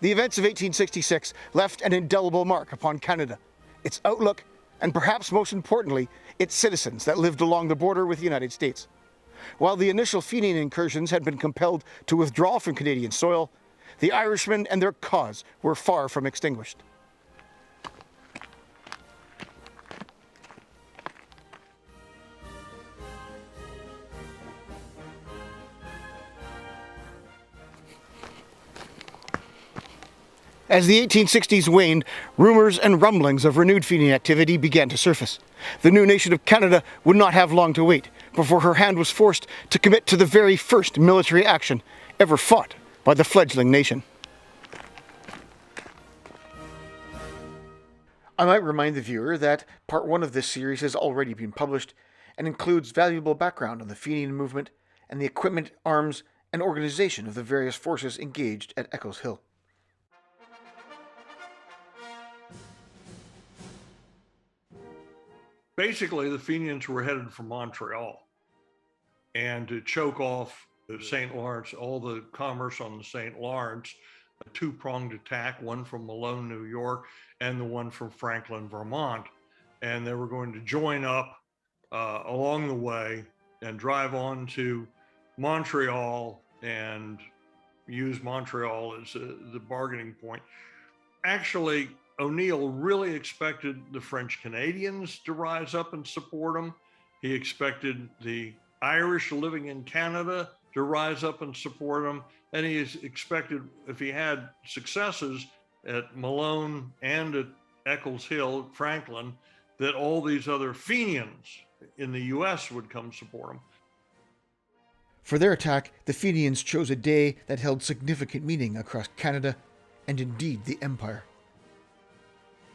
The events of 1866 left an indelible mark upon Canada, its outlook, and perhaps most importantly, its citizens that lived along the border with the United States. While the initial Fenian incursions had been compelled to withdraw from Canadian soil, the Irishmen and their cause were far from extinguished. As the 1860s waned, rumors and rumblings of renewed Fenian activity began to surface. The new nation of Canada would not have long to wait before her hand was forced to commit to the very first military action ever fought by the fledgling nation. I might remind the viewer that part 1 of this series has already been published and includes valuable background on the Fenian movement and the equipment, arms, and organization of the various forces engaged at Eccles Hill. Basically, the Fenians were headed for Montreal and to choke off the St. Lawrence, all the commerce on the St. Lawrence, a two-pronged attack, one from Malone, New York, and the one from Franklin, Vermont. And they were going to join up along the way and drive on to Montreal and use Montreal as the bargaining point. Actually, O'Neill really expected the French Canadians to rise up and support him. He expected the Irish living in Canada to rise up and support him. And he expected, if he had successes at Malone and at Eccles Hill, Franklin, that all these other Fenians in the US would come support him. For their attack, the Fenians chose a day that held significant meaning across Canada and indeed the Empire.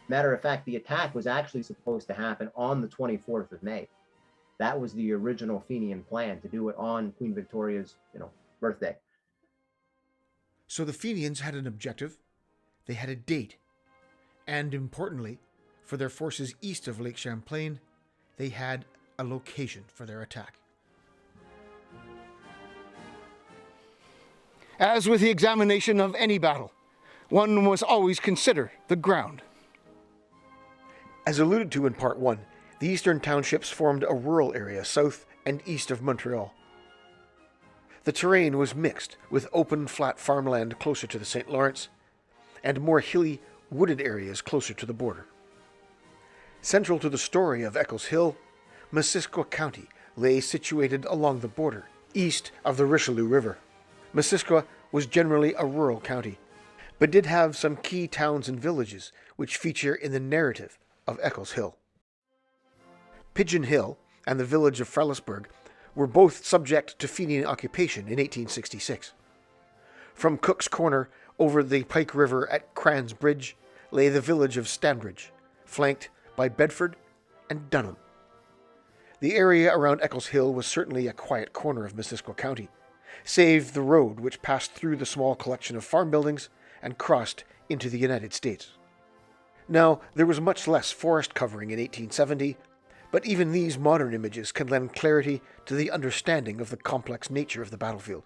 Matter of fact, the attack was actually supposed to happen on the 24th of May. That was the original Fenian plan, to do it on Queen Victoria's, birthday. So the Fenians had an objective, they had a date, and importantly, for their forces east of Lake Champlain, they had a location for their attack. As with the examination of any battle, one must always consider the ground. As alluded to in part 1, the eastern townships formed a rural area south and east of Montreal. The terrain was mixed, with open, flat farmland closer to the St. Lawrence, and more hilly, wooded areas closer to the border. Central to the story of Eccles Hill, Missisquoi County lay situated along the border, east of the Richelieu River. Missisquoi was generally a rural county, but did have some key towns and villages which feature in the narrative of Eccles Hill. Pigeon Hill and the village of Frelighsburg were both subject to Fenian occupation in 1866. From Cook's Corner over the Pike River at Cran's Bridge lay the village of Standridge, flanked by Bedford and Dunham. The area around Eccles Hill was certainly a quiet corner of Missisquoi County, save the road which passed through the small collection of farm buildings and crossed into the United States. Now, there was much less forest covering in 1870, but even these modern images can lend clarity to the understanding of the complex nature of the battlefield.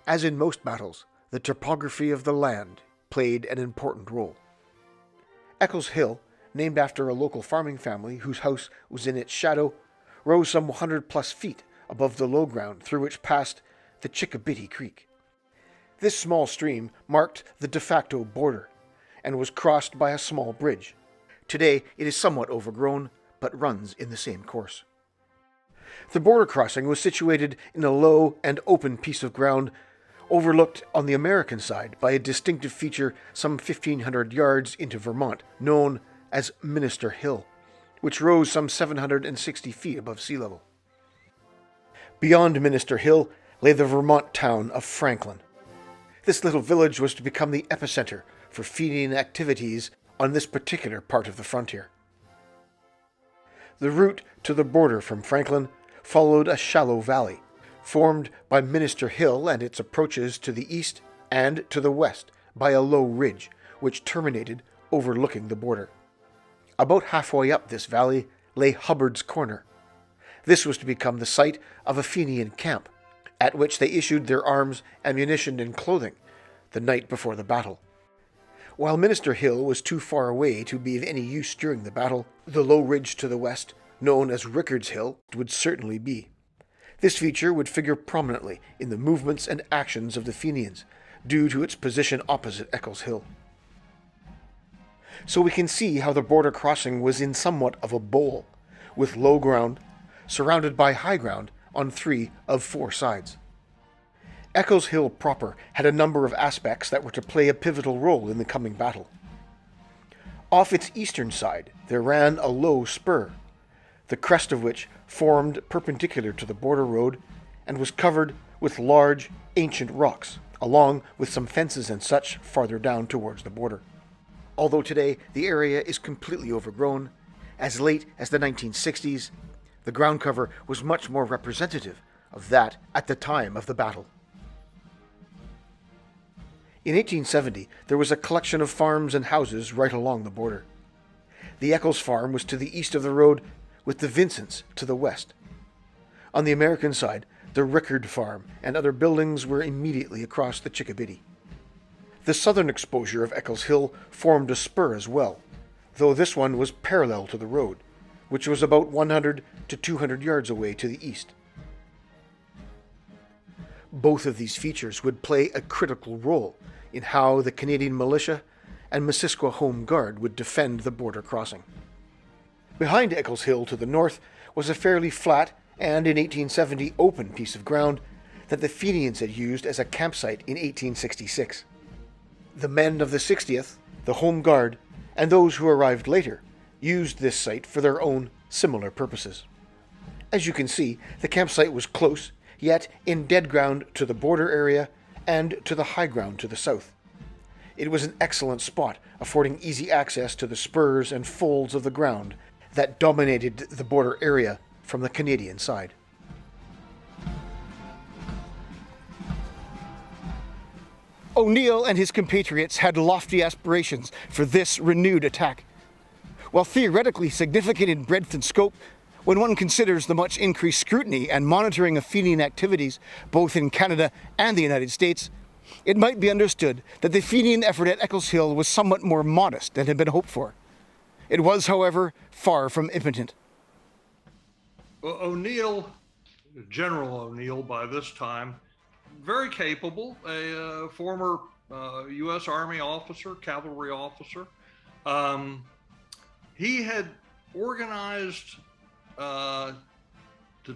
As in most battles, the topography of the land played an important role. Eccles Hill, named after a local farming family whose house was in its shadow, rose some 100+ feet above the low ground through which passed the Chickabiddy Creek. This small stream marked the de facto border and was crossed by a small bridge. Today it is somewhat overgrown, but runs in the same course. The border crossing was situated in a low and open piece of ground overlooked on the American side by a distinctive feature some 1,500 yards into Vermont, known as Minister Hill, which rose some 760 feet above sea level. Beyond Minister Hill lay the Vermont town of Franklin. This little village was to become the epicenter for Fenian activities on this particular part of the frontier. The route to the border from Franklin followed a shallow valley, formed by Minister Hill and its approaches to the east and to the west by a low ridge, which terminated overlooking the border. About halfway up this valley lay Hubbard's Corner. This was to become the site of a Fenian camp, at which they issued their arms, ammunition, and clothing the night before the battle. While Minister Hill was too far away to be of any use during the battle, the low ridge to the west, known as Rickard's Hill, would certainly be. This feature would figure prominently in the movements and actions of the Fenians, due to its position opposite Eccles Hill. So we can see how the border crossing was in somewhat of a bowl, with low ground, surrounded by high ground on 3 of 4 sides. Eccles Hill proper had a number of aspects that were to play a pivotal role in the coming battle. Off its eastern side there ran a low spur, the crest of which formed perpendicular to the border road and was covered with large, ancient rocks, along with some fences and such farther down towards the border. Although today the area is completely overgrown, as late as the 1960s, the ground cover was much more representative of that at the time of the battle. In 1870, there was a collection of farms and houses right along the border. The Eccles farm was to the east of the road, with the Vincents to the west. On the American side, the Rickard farm and other buildings were immediately across the Chickabiddy. The southern exposure of Eccles Hill formed a spur as well, though this one was parallel to the road, which was about 100 to 200 yards away to the east. Both of these features would play a critical role in how the Canadian militia and Missisquoi Home Guard would defend the border crossing. Behind Eccles Hill to the north was a fairly flat and in 1870 open piece of ground that the Fenians had used as a campsite in 1866. The men of the 60th, the Home Guard, and those who arrived later used this site for their own similar purposes. As you can see, the campsite was close, yet in dead ground to the border area and to the high ground to the south. It was an excellent spot, affording easy access to the spurs and folds of the ground that dominated the border area from the Canadian side. O'Neill and his compatriots had lofty aspirations for this renewed attack. While theoretically significant in breadth and scope, when one considers the much increased scrutiny and monitoring of Fenian activities both in Canada and the United States, it might be understood that the Fenian effort at Eccles Hill was somewhat more modest than had been hoped for. It was, however, far from impotent. Well, O'Neill, General O'Neill by this time, very capable, a former U.S. Army officer, cavalry officer. He had organized the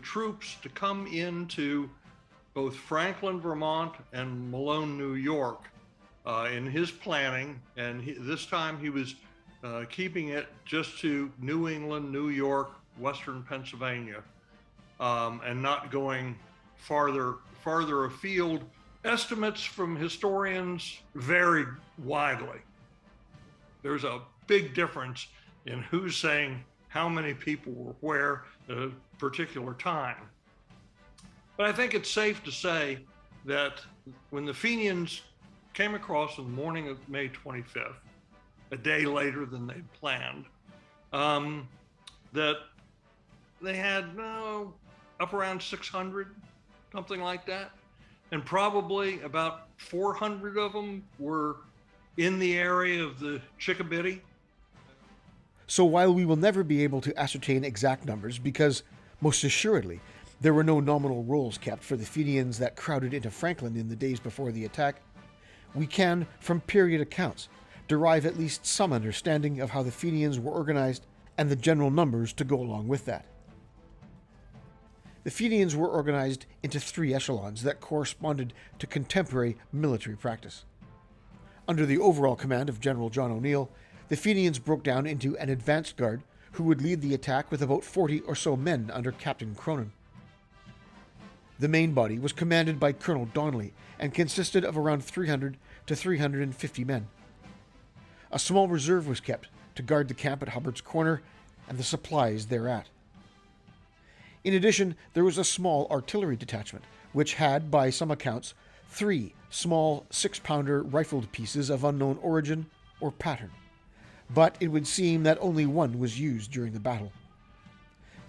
troops to come into both Franklin, Vermont and Malone, New York in his planning. And this time he was keeping it just to New England, New York, Western Pennsylvania, and not going farther afield. Estimates from historians varied widely. There's a big difference in who's saying how many people were where at a particular time. But I think it's safe to say that when the Fenians came across on the morning of May 25th, a day later than they'd planned, that they had up around 600, something like that. And probably about 400 of them were in the area of the Chickabiddy. So while we will never be able to ascertain exact numbers, because most assuredly there were no nominal rolls kept for the Fenians that crowded into Franklin in the days before the attack, we can, from period accounts, derive at least some understanding of how the Fenians were organized and the general numbers to go along with that. The Fenians were organized into 3 echelons that corresponded to contemporary military practice. Under the overall command of General John O'Neill, the Fenians broke down into an advanced guard who would lead the attack with about 40 or so men under Captain Cronin. The main body was commanded by Colonel Donnelly and consisted of around 300 to 350 men. A small reserve was kept to guard the camp at Hubbard's Corner and the supplies thereat. In addition, there was a small artillery detachment, which had, by some accounts, 3 small 6-pounder rifled pieces of unknown origin or pattern, but it would seem that only one was used during the battle.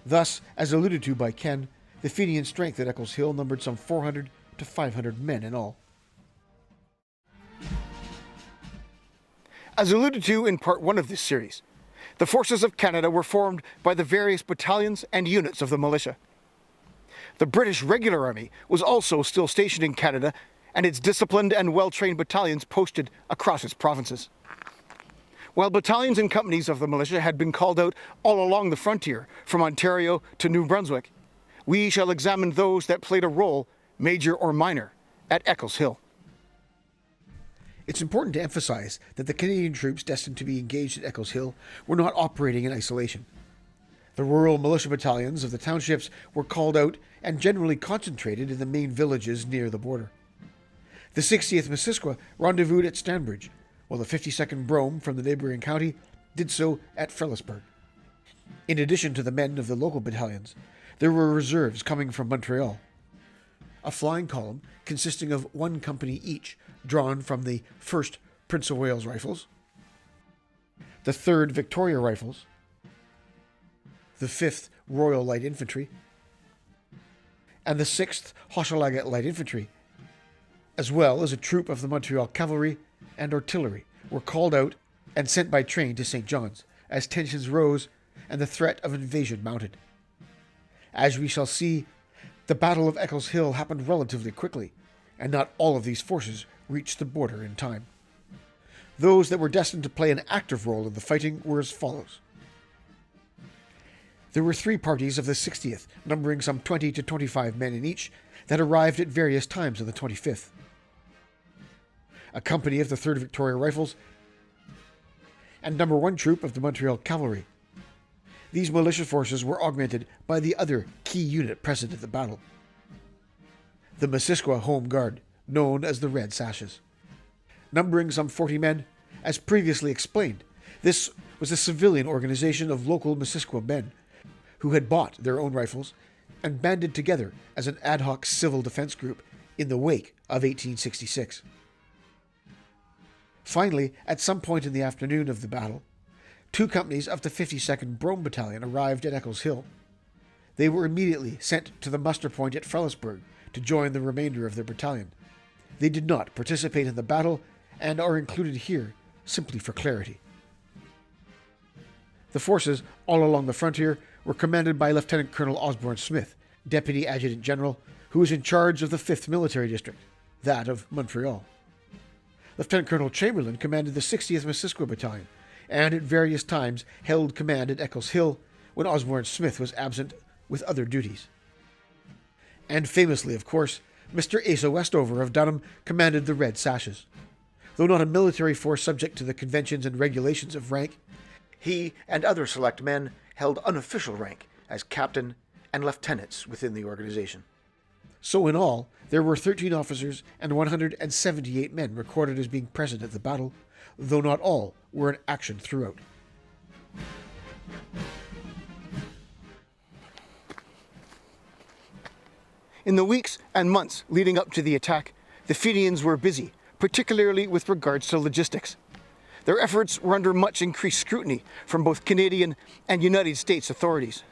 Thus, as alluded to by Ken, the Fenian strength at Eccles Hill numbered some 400 to 500 men in all. As alluded to in part 1 of this series, the forces of Canada were formed by the various battalions and units of the militia. The British Regular Army was also still stationed in Canada, and its disciplined and well-trained battalions posted across its provinces. While battalions and companies of the militia had been called out all along the frontier, from Ontario to New Brunswick, we shall examine those that played a role, major or minor, at Eccles Hill. It's important to emphasize that the Canadian troops destined to be engaged at Eccles Hill were not operating in isolation. The rural militia battalions of the townships were called out and generally concentrated in the main villages near the border. The 60th Missisquoi rendezvoused at Stanbridge, while the 52nd Brome from the neighbouring county did so at Frelighsburg. In addition to the men of the local battalions, there were reserves coming from Montreal. A flying column consisting of 1 company each, drawn from the 1st Prince of Wales Rifles, the 3rd Victoria Rifles, the 5th Royal Light Infantry, and the 6th Hochelaga Light Infantry, as well as a troop of the Montreal Cavalry and Artillery, were called out and sent by train to St. John's as tensions rose and the threat of invasion mounted. As we shall see, the Battle of Eccles Hill happened relatively quickly, and not all of these forces reached the border in time. Those that were destined to play an active role in the fighting were as follows. There were 3 parties of the 60th, numbering some 20 to 25 men in each, that arrived at various times on the 25th. A company of the 3rd Victoria Rifles, and No. 1 Troop of the Montreal Cavalry. These militia forces were augmented by the other key unit present at the battle, the Missisquoi Home Guard, known as the Red Sashes. Numbering some 40 men, as previously explained, this was a civilian organization of local Missisquoi men who had bought their own rifles and banded together as an ad hoc civil defense group in the wake of 1866. Finally, at some point in the afternoon of the battle, 2 companies of the 52nd Brome Battalion arrived at Eccles Hill. They were immediately sent to the muster point at Frelighsburg to join the remainder of their battalion. They did not participate in the battle and are included here simply for clarity. The forces all along the frontier were commanded by Lieutenant Colonel Osborne Smith, Deputy Adjutant General, who was in charge of the 5th Military District, that of Montreal. Lieutenant Colonel Chamberlain commanded the 60th Missisquoi Battalion, and at various times held command at Eccles Hill when Osborne Smith was absent with other duties. And famously, of course, Mr. Asa Westover of Dunham commanded the Red Sashes. Though not a military force subject to the conventions and regulations of rank, he and other select men held unofficial rank as captain and lieutenants within the organization. So in all, there were 13 officers and 178 men recorded as being present at the battle, though not all were in action throughout. In the weeks and months leading up to the attack, the Fenians were busy, particularly with regards to logistics. Their efforts were under much increased scrutiny from both Canadian and United States authorities.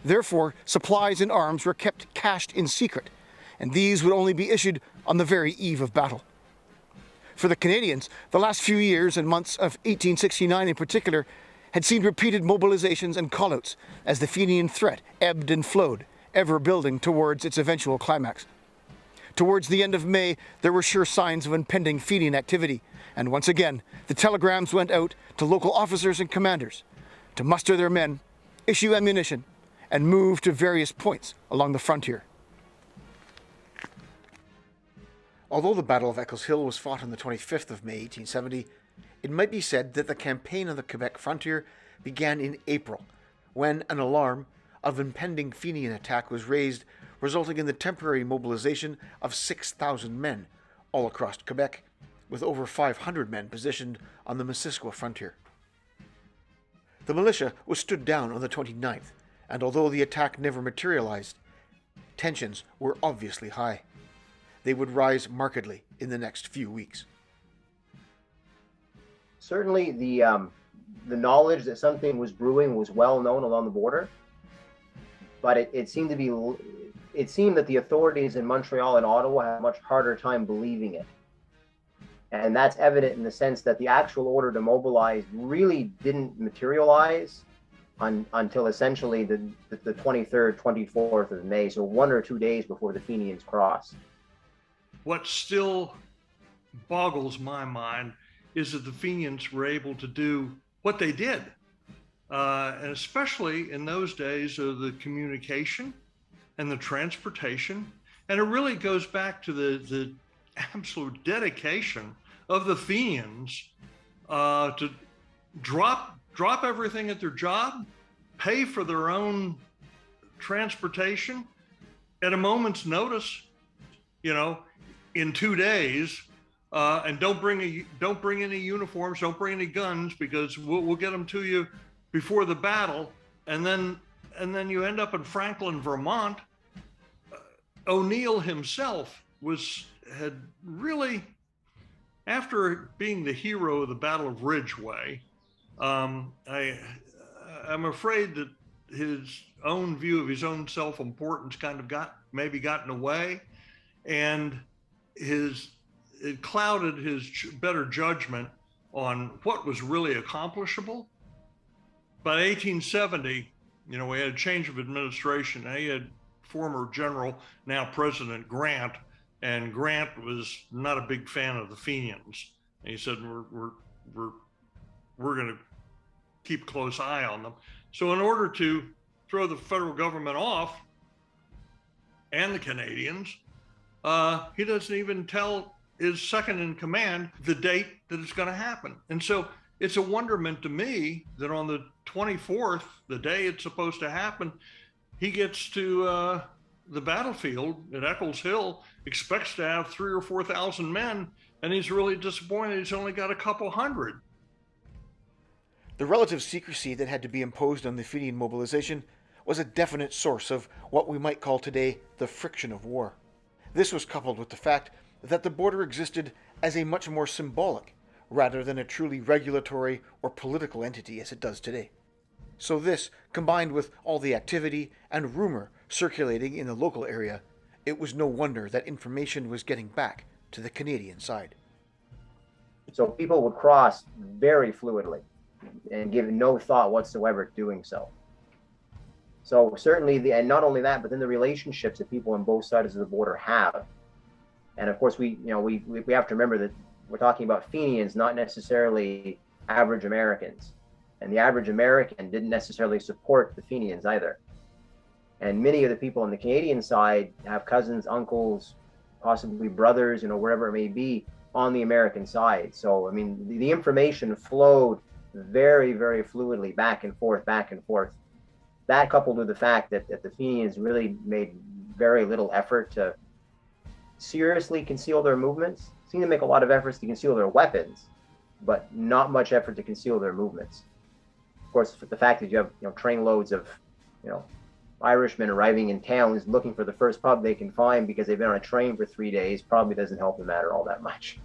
Therefore, supplies and arms were kept cached in secret, and these would only be issued on the very eve of battle. For the Canadians, the last few years and months of 1869 in particular had seen repeated mobilizations and callouts as the Fenian threat ebbed and flowed, ever building towards its eventual climax. Towards the end of May, there were sure signs of impending Fenian activity, and once again, the telegrams went out to local officers and commanders to muster their men, issue ammunition, and move to various points along the frontier. Although the Battle of Eccles Hill was fought on the 25th of May, 1870, it might be said that the campaign on the Quebec frontier began in April, when an alarm of impending Fenian attack was raised, resulting in the temporary mobilization of 6,000 men all across Quebec, with over 500 men positioned on the Missisquoi frontier. The militia was stood down on the 29th, and although the attack never materialized, tensions were obviously high. They would rise markedly in the next few weeks. Certainly, the knowledge that something was brewing was well known along the border, but it seemed that the authorities in Montreal and Ottawa had a much harder time believing it. And that's evident in the sense that the actual order to mobilize really didn't materialize until essentially the 23rd, 24th of May, so 1 or 2 days before the Fenians crossed. What still boggles my mind is that the Fenians were able to do what they did. And especially in those days of the communication and the transportation. And it really goes back to the absolute dedication of the Fenians to drop everything at their job, pay for their own transportation at a moment's notice, in 2 days, and don't bring any uniforms, don't bring any guns, because we'll get them to you before the battle. And then you end up in Franklin, Vermont. O'Neill himself had really, after being the hero of the Battle of Ridgeway, I'm afraid that his own view of his own self-importance kind of gotten away, and it clouded his better judgment on what was really accomplishable. By 1870, we had a change of administration. He had former General, now President Grant, and Grant was not a big fan of the Fenians. And he said, we're going to keep a close eye on them. So in order to throw the federal government off and the Canadians, he doesn't even tell his second in command the date that it's going to happen. And so it's a wonderment to me that on the 24th, the day it's supposed to happen, he gets to the battlefield at Eccles Hill, expects to have 3,000 or 4,000 men, and he's really disappointed he's only got a couple hundred. The relative secrecy that had to be imposed on the Fenian mobilization was a definite source of what we might call today the friction of war. This was coupled with the fact that the border existed as a much more symbolic rather than a truly regulatory or political entity as it does today. So this, combined with all the activity and rumor circulating in the local area, it was no wonder that information was getting back to the Canadian side. So people would cross very fluidly and give no thought whatsoever to doing so. So certainly, and not only that, but then the relationships that people on both sides of the border have. And of course, we have to remember that we're talking about Fenians, not necessarily average Americans. And the average American didn't necessarily support the Fenians either. And many of the people on the Canadian side have cousins, uncles, possibly brothers, wherever it may be, on the American side. So, I mean, the information flowed very, very fluidly back and forth. That coupled with the fact that the Fenians really made very little effort to seriously conceal their movements, seemed to make a lot of efforts to conceal their weapons, but not much effort to conceal their movements. Of course, the fact that you have train loads of Irishmen arriving in towns looking for the first pub they can find because they've been on a train for 3 days probably doesn't help the matter all that much.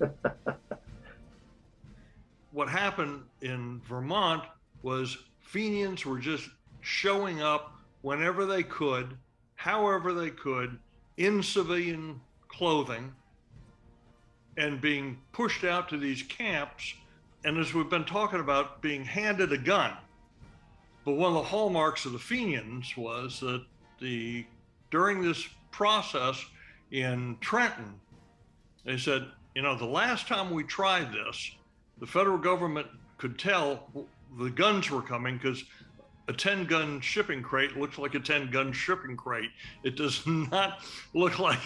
What happened in Vermont was Fenians were just showing up whenever they could, however they could, in civilian clothing, and being pushed out to these camps. And as we've been talking about, being handed a gun. But one of the hallmarks of the Fenians was that during this process in Trenton, they said, the last time we tried this, the federal government could tell the guns were coming because a 10-gun shipping crate looks like a 10-gun shipping crate. It does not look like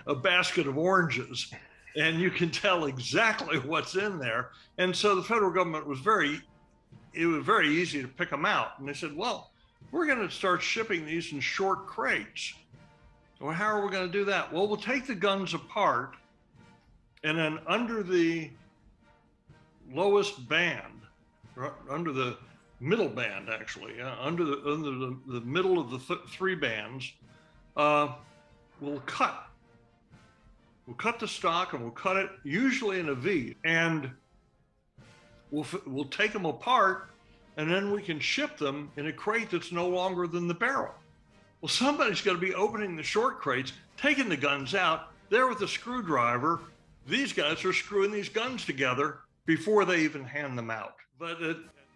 a basket of oranges. And you can tell exactly what's in there. And so the federal government it was very easy to pick them out. And they said, well, we're going to start shipping these in short crates. Well, how are we going to do that? Well, we'll take the guns apart, and then under the lowest band, under the middle band, actually, under the middle of the three bands, we'll cut the stock, and we'll cut it usually in a V, and we'll take them apart, and then we can ship them in a crate that's no longer than the barrel. Well, somebody's going to be opening the short crates, taking the guns out, there with a screwdriver, these guys are screwing these guns together before they even hand them out. But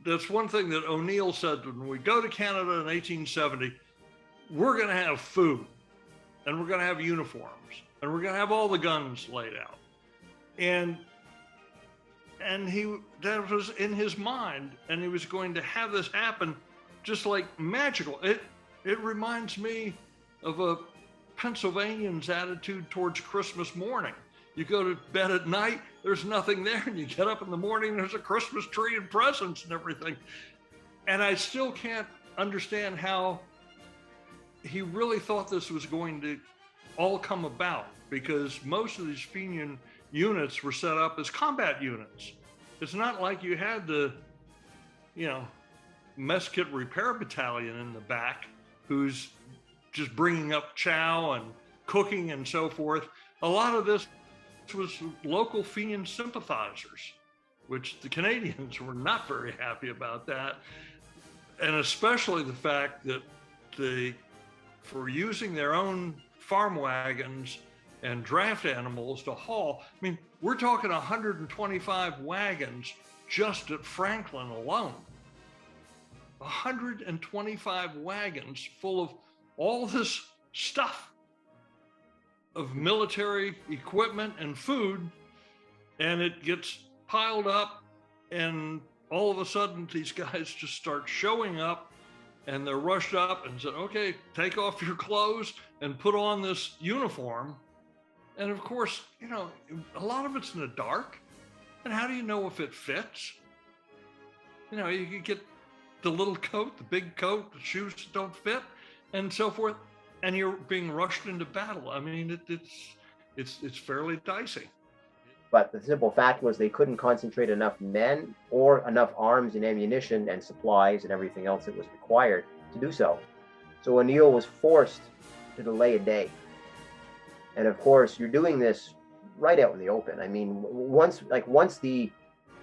that's one thing that O'Neill said when we go to Canada in 1870, we're going to have food and we're going to have uniforms and we're going to have all the guns laid out. And that was in his mind, and he was going to have this happen just like magical. It reminds me of a Pennsylvanian's attitude towards Christmas morning. You go to bed at night, there's nothing there, and you get up in the morning, there's a Christmas tree and presents and everything. And I still can't understand how he really thought this was going to all come about, because most of these Fenian units were set up as combat units. It's not like you had the, mess kit repair battalion in the back who's just bringing up chow and cooking and so forth. A lot of this was local Fenian sympathizers, which the Canadians were not very happy about that. And especially the fact that for using their own farm wagons and draft animals to haul, I mean, we're talking 125 wagons just at Franklin alone. 125 wagons full of all this stuff of military equipment and food, and it gets piled up, and all of a sudden these guys just start showing up, and they're rushed up and said, okay, take off your clothes and put on this uniform. And of course, a lot of it's in the dark. And how do you know if it fits? You get the little coat, the big coat, the shoes that don't fit, and so forth. And you're being rushed into battle. I mean, it's fairly dicey. But the simple fact was they couldn't concentrate enough men or enough arms and ammunition and supplies and everything else that was required to do so. So O'Neill was forced to delay a day. And of course, you're doing this right out in the open. I mean, once the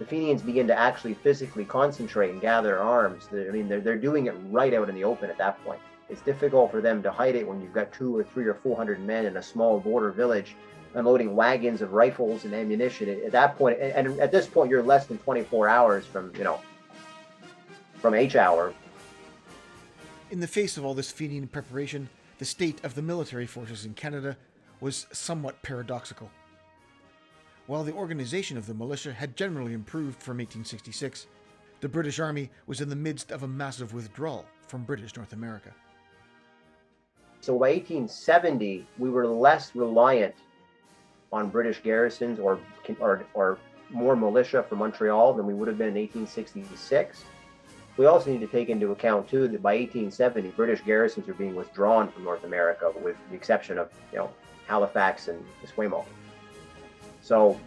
Fenians begin to actually physically concentrate and gather arms, they're doing it right out in the open at that point. It's difficult for them to hide it when you've got 200 or 300 or 400 men in a small border village unloading wagons of rifles and ammunition. At that point, and at this point, you're less than 24 hours from H-hour. In the face of all this Fenian preparation, the state of the military forces in Canada was somewhat paradoxical. While the organization of the militia had generally improved from 1866, the British Army was in the midst of a massive withdrawal from British North America. So by 1870, we were less reliant on British garrisons or more militia from Montreal than we would have been in 1866. We also need to take into account, too, that by 1870, British garrisons are being withdrawn from North America, with the exception of, Halifax and Esquimalt. So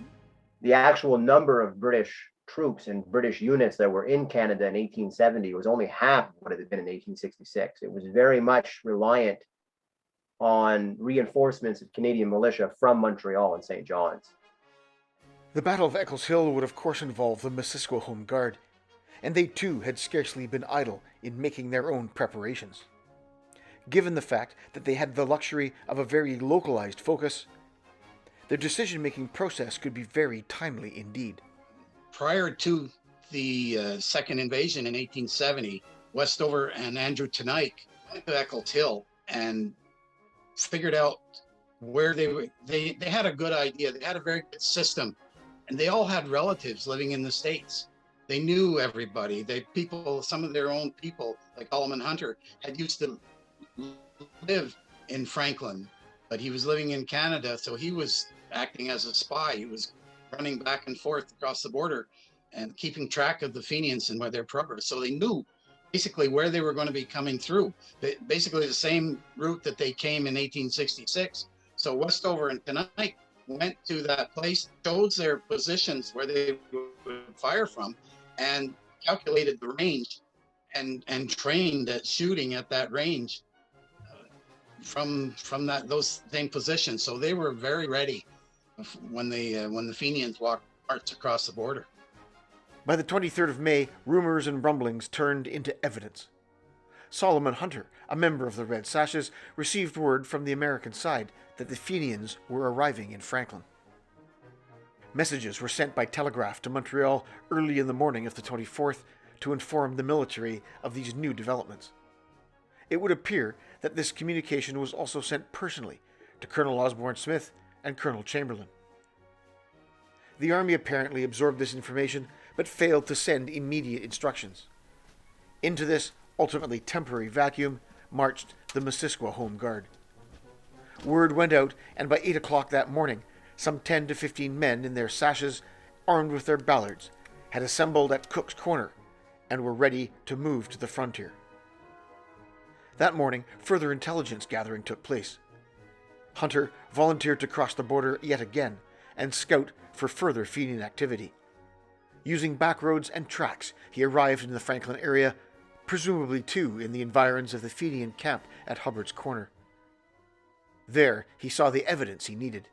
the actual number of British troops and British units that were in Canada in 1870 was only half of what it had been in 1866. It was very much reliant on reinforcements of Canadian militia from Montreal and St. John's. The Battle of Eccles Hill would of course involve the Missisquoi Home Guard, and they too had scarcely been idle in making their own preparations. Given the fact that they had the luxury of a very localized focus, their decision-making process could be very timely indeed. Prior to the second invasion in 1870, Westover and Andrew Tenique went to Eccles Hill and figured out where they had a good idea. They had a very good system, and they all had relatives living in the States. They knew everybody. Some of their own people, like Solomon Hunter, had used to live in Franklin, but he was living in Canada, so he was acting as a spy. He was running back and forth across the border and keeping track of the Fenians and their progress. So they knew basically where they were going to be coming through. Basically the same route that they came in 1866. So Westover and Tenique went to that place, chose their positions where they would fire from, and calculated the range and trained at shooting at that range from those same positions. So they were very ready when the Fenians marched across the border. By the 23rd of May, rumors and rumblings turned into evidence. Solomon Hunter, a member of the Red Sashes, received word from the American side that the Fenians were arriving in Franklin. Messages were sent by telegraph to Montreal early in the morning of the 24th to inform the military of these new developments. It would appear that this communication was also sent personally to Colonel Osborne Smith and Colonel Chamberlain. The army apparently absorbed this information but failed to send immediate instructions. Into this ultimately temporary vacuum marched the Missisquoi Home Guard. Word went out, and by 8 o'clock that morning, some 10 to 15 men in their sashes, armed with their Ballards, had assembled at Cook's Corner and were ready to move to the frontier. That morning, further intelligence gathering took place. Hunter volunteered to cross the border yet again and scout for further Fenian activity. Using back roads and tracks, he arrived in the Franklin area, presumably too in the environs of the Fenian camp at Hubbard's Corner. There, he saw the evidence he needed.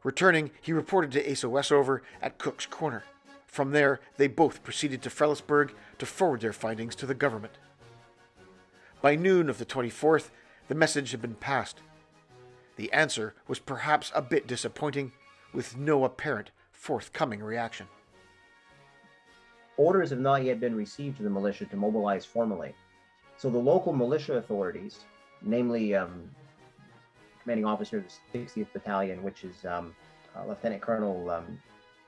Returning, he reported to Asa Westover at Cook's Corner. From there, they both proceeded to Frelighsburg to forward their findings to the government. By noon of the 24th, the message had been passed. The answer was perhaps a bit disappointing, with no apparent forthcoming reaction. Orders have not yet been received to the militia to mobilize formally. So the local militia authorities, namely commanding officer of the 60th Battalion, which is Lieutenant Colonel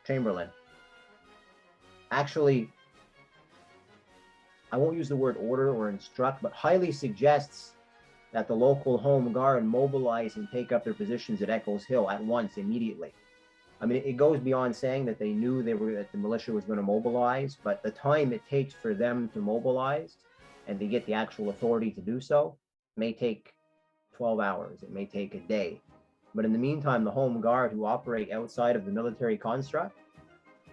Chamberlain, actually, I won't use the word order or instruct, but highly suggests that the local Home Guard mobilize and take up their positions at Eccles Hill at once, immediately. I mean, it goes beyond saying that they knew that the militia was going to mobilize, but the time it takes for them to mobilize and to get the actual authority to do so may take 12 hours. It may take a day. But in the meantime, the Home Guard, who operate outside of the military construct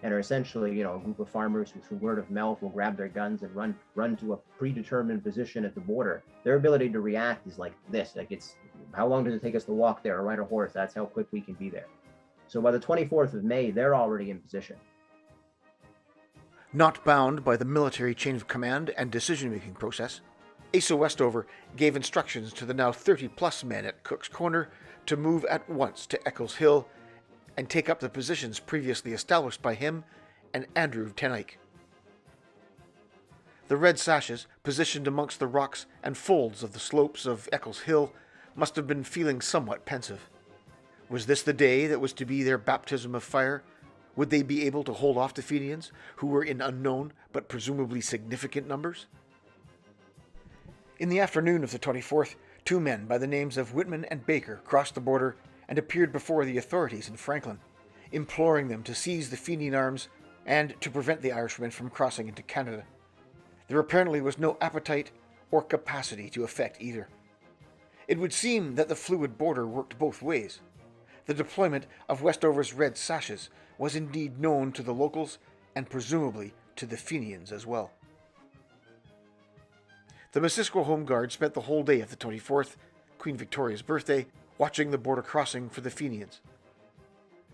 and are essentially, a group of farmers who through word of mouth will grab their guns and run to a predetermined position at the border. Their ability to react is like this. Like, it's how long does it take us to walk there or ride a horse? That's how quick we can be there. So by the 24th of May, they're already in position. Not bound by the military chain of command and decision-making process, Asa Westover gave instructions to the now 30-plus men at Cook's Corner to move at once to Eccles Hill and take up the positions previously established by him and Andrew Tenike. The red sashes, positioned amongst the rocks and folds of the slopes of Eccles Hill, must have been feeling somewhat pensive. Was this the day that was to be their baptism of fire? Would they be able to hold off the Fenians, who were in unknown but presumably significant numbers? In the afternoon of the 24th, two men by the names of Whitman and Baker crossed the border and appeared before the authorities in Franklin, imploring them to seize the Fenian arms and to prevent the Irishmen from crossing into Canada. There apparently was no appetite or capacity to effect either. It would seem that the fluid border worked both ways. The deployment of Westover's red sashes was indeed known to the locals and presumably to the Fenians as well. The Missisquoi Home Guard spent the whole day of the 24th, Queen Victoria's birthday, watching the border crossing for the Fenians.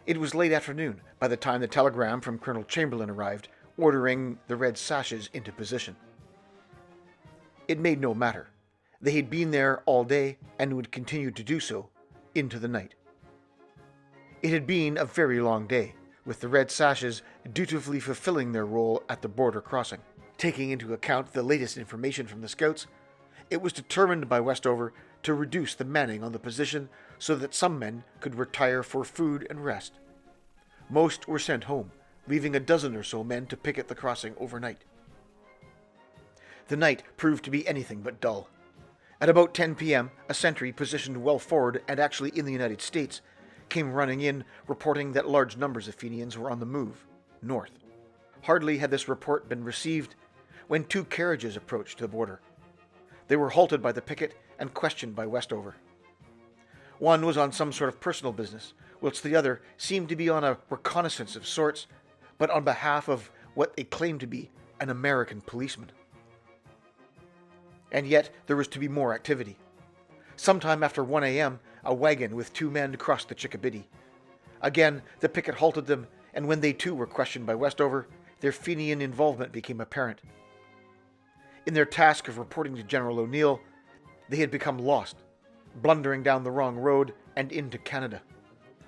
It was late afternoon by the time the telegram from Colonel Chamberlain arrived, ordering the red sashes into position. It made no matter. They had been there all day and would continue to do so into the night. It had been a very long day, with the red sashes dutifully fulfilling their role at the border crossing. Taking into account the latest information from the scouts, it was determined by Westover to reduce the manning on the position so that some men could retire for food and rest. Most were sent home, leaving a dozen or so men to picket the crossing overnight. The night proved to be anything but dull. At about 10 p.m., a sentry positioned well forward and actually in the United States came running in, reporting that large numbers of Fenians were on the move, north. Hardly had this report been received when two carriages approached the border. They were halted by the picket and questioned by Westover. One was on some sort of personal business, whilst the other seemed to be on a reconnaissance of sorts, but on behalf of what they claimed to be an American policeman. And yet there was to be more activity. Sometime after 1 a.m., a wagon with two men crossed the Chickabiddy. Again, the picket halted them, and when they too were questioned by Westover, their Fenian involvement became apparent. In their task of reporting to General O'Neill, they had become lost, blundering down the wrong road and into Canada.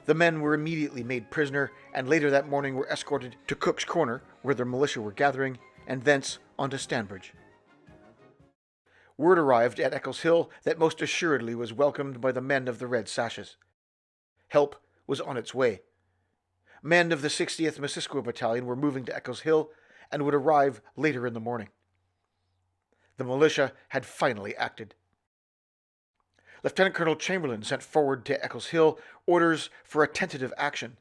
The men were immediately made prisoner, and later that morning were escorted to Cook's Corner, where their militia were gathering, and thence on to Stanbridge. Word arrived at Eccles Hill that most assuredly was welcomed by the men of the Red Sashes. Help was on its way. Men of the 60th Missisquoi Battalion were moving to Eccles Hill and would arrive later in the morning. The militia had finally acted. Lieutenant Colonel Chamberlain sent forward to Eccles Hill orders for a tentative action.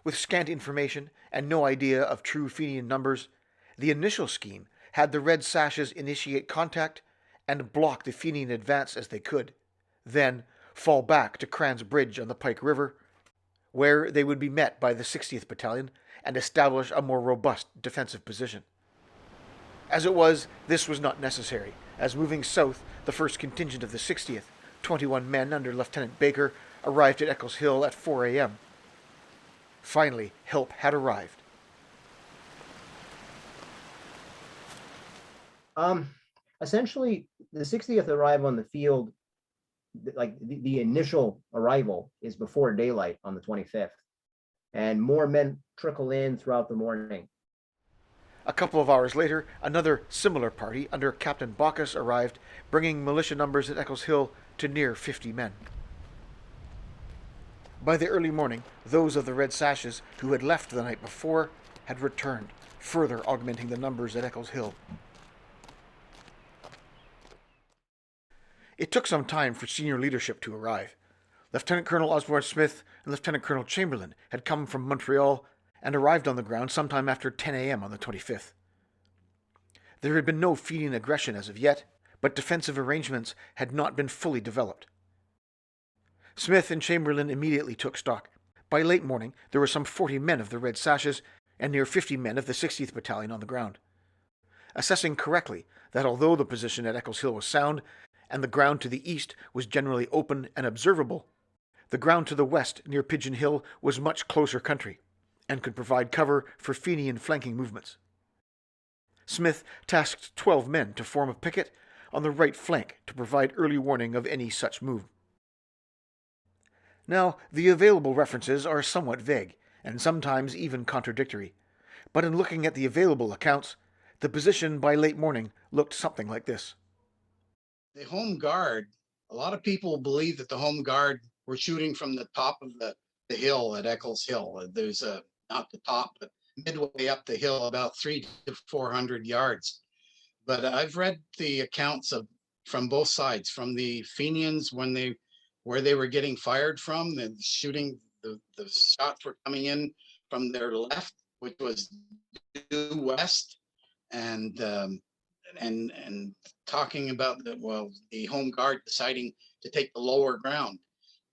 With scant information and no idea of true Fenian numbers, the initial scheme had the Red Sashes initiate contact and block the Fenian advance as they could, then fall back to Cran's Bridge on the Pike River, where they would be met by the 60th Battalion and establish a more robust defensive position. As it was, this was not necessary, as moving south, the first contingent of the 60th, 21 men under Lieutenant Baker, arrived at Eccles Hill at 4 a.m. Finally, help had arrived. Essentially, the 60th arrive on the field, like the initial arrival is before daylight on the 25th, and more men trickle in throughout the morning. A couple of hours later, another similar party under Captain Bacchus arrived, bringing militia numbers at Eccles Hill to near 50 men. By the early morning, those of the Red Sashes who had left the night before had returned, further augmenting the numbers at Eccles Hill. It took some time for senior leadership to arrive. Lieutenant Colonel Osborne Smith and Lieutenant Colonel Chamberlain had come from Montreal and arrived on the ground sometime after 10 a.m. on the 25th. There had been no Fenian aggression as of yet, but defensive arrangements had not been fully developed. Smith and Chamberlain immediately took stock. By late morning, there were some 40 men of the Red Sashes and near 50 men of the 60th Battalion on the ground. Assessing correctly that although the position at Eccles Hill was sound, and the ground to the east was generally open and observable, the ground to the west near Pigeon Hill was much closer country, and could provide cover for Fenian flanking movements. Smith tasked 12 men to form a picket on the right flank to provide early warning of any such move. Now, the available references are somewhat vague, and sometimes even contradictory, but in looking at the available accounts, the position by late morning looked something like this. The Home Guard, a lot of people believe that the Home Guard were shooting from the top of the hill at Eccles Hill. There's not the top, but midway up the hill, about 300 to 400 yards. But I've read the accounts from both sides, from the Fenians where they were getting fired from, the shooting, the shots were coming in from their left, which was due west, and talking about the Home Guard deciding to take the lower ground.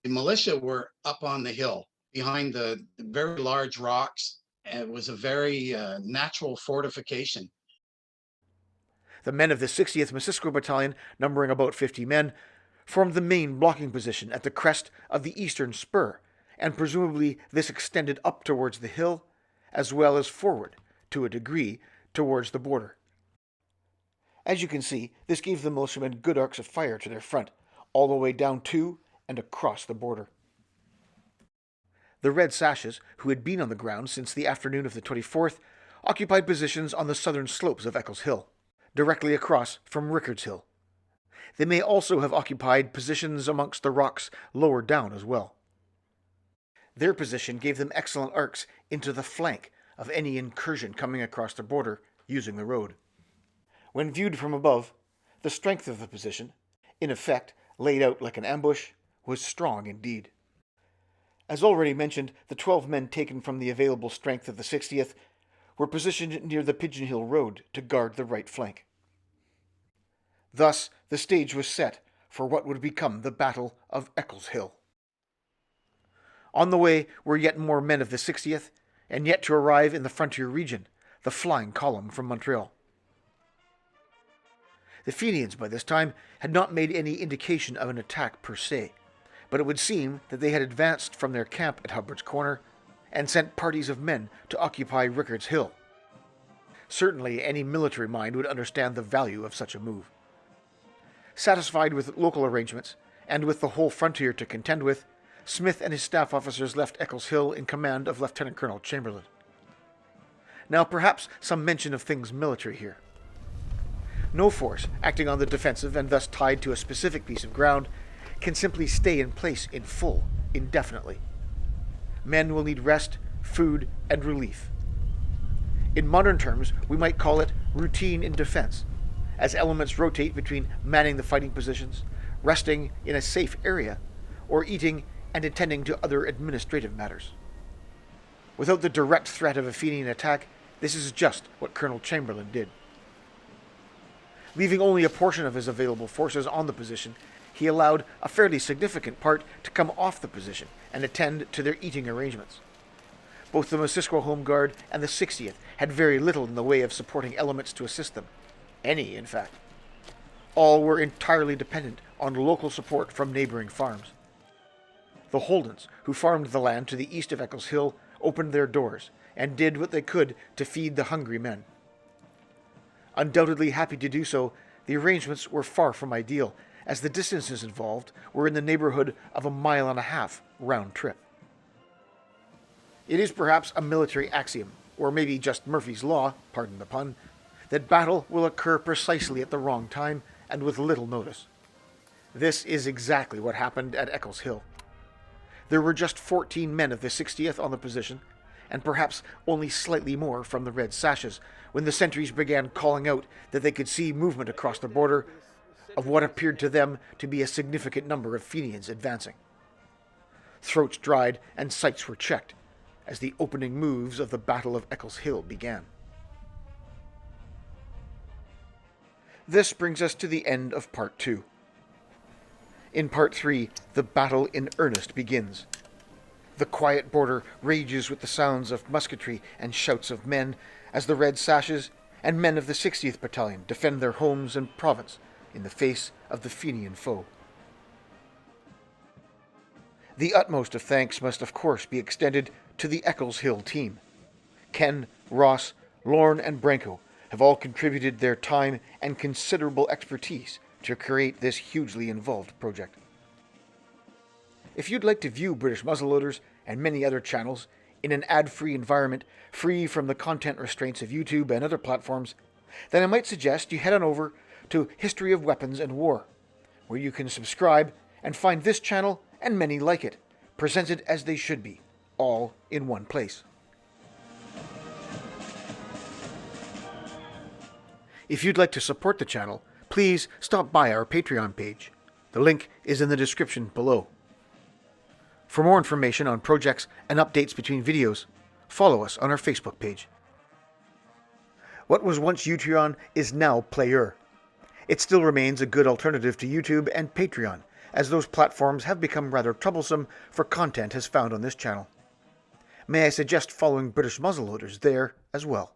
The militia were up on the hill behind the very large rocks. It was a very natural fortification. The men of the 60th Missisquoi Battalion, numbering about 50 men, formed the main blocking position at the crest of the eastern spur, and presumably this extended up towards the hill, as well as forward, to a degree, towards the border. As you can see, this gave the militiamen good arcs of fire to their front, all the way down to and across the border. The Red Sashes, who had been on the ground since the afternoon of the 24th, occupied positions on the southern slopes of Eccles Hill, directly across from Rickards Hill. They may also have occupied positions amongst the rocks lower down as well. Their position gave them excellent arcs into the flank of any incursion coming across the border using the road. When viewed from above, the strength of the position, in effect laid out like an ambush, was strong indeed. As already mentioned, the 12 men taken from the available strength of the 60th were positioned near the Pigeon Hill Road to guard the right flank. Thus, the stage was set for what would become the Battle of Eccles Hill. On the way were yet more men of the 60th, and yet to arrive in the frontier region, the flying column from Montreal. The Fenians, by this time, had not made any indication of an attack per se, but it would seem that they had advanced from their camp at Hubbard's Corner and sent parties of men to occupy Rickards Hill. Certainly any military mind would understand the value of such a move. Satisfied with local arrangements, and with the whole frontier to contend with, Smith and his staff officers left Eccles Hill in command of Lieutenant Colonel Chamberlain. Now perhaps some mention of things military here. No force acting on the defensive and thus tied to a specific piece of ground can simply stay in place in full, indefinitely. Men will need rest, food, and relief. In modern terms, we might call it routine in defense, as elements rotate between manning the fighting positions, resting in a safe area, or eating and attending to other administrative matters. Without the direct threat of a Fenian attack, this is just what Colonel Chamberlain did. Leaving only a portion of his available forces on the position, he allowed a fairly significant part to come off the position and attend to their eating arrangements. Both the Missisquoi Home Guard and the 60th had very little in the way of supporting elements to assist them. Any, in fact. All were entirely dependent on local support from neighboring farms. The Holdens, who farmed the land to the east of Eccles Hill, opened their doors and did what they could to feed the hungry men. Undoubtedly happy to do so, the arrangements were far from ideal, as the distances involved were in the neighborhood of 1.5 miles round trip. It is perhaps a military axiom, or maybe just Murphy's Law, pardon the pun, that battle will occur precisely at the wrong time and with little notice. This is exactly what happened at Eccles Hill. There were just 14 men of the 60th on the position, and perhaps only slightly more from the Red Sashes, when the sentries began calling out that they could see movement across the border of what appeared to them to be a significant number of Fenians advancing. Throats dried and sights were checked as the opening moves of the Battle of Eccles Hill began. This brings us to the end of Part 2. In Part 3, the battle in earnest begins. The quiet border rages with the sounds of musketry and shouts of men as the Red Sashes and men of the 60th Battalion defend their homes and province in the face of the Fenian foe. The utmost of thanks must of course be extended to the Eccles Hill team. Ken, Ross, Lorne, and Branco have all contributed their time and considerable expertise to create this hugely involved project. If you'd like to view British Muzzleloaders and many other channels in an ad-free environment, free from the content restraints of YouTube and other platforms, then I might suggest you head on over to History of Weapons and War, where you can subscribe and find this channel and many like it, presented as they should be, all in one place. If you'd like to support the channel, please stop by our Patreon page. The link is in the description below. For more information on projects and updates between videos, follow us on our Facebook page. What was once Utreon is now Player. It still remains a good alternative to YouTube and Patreon, as those platforms have become rather troublesome for content as found on this channel. May I suggest following British Muzzleloaders there as well.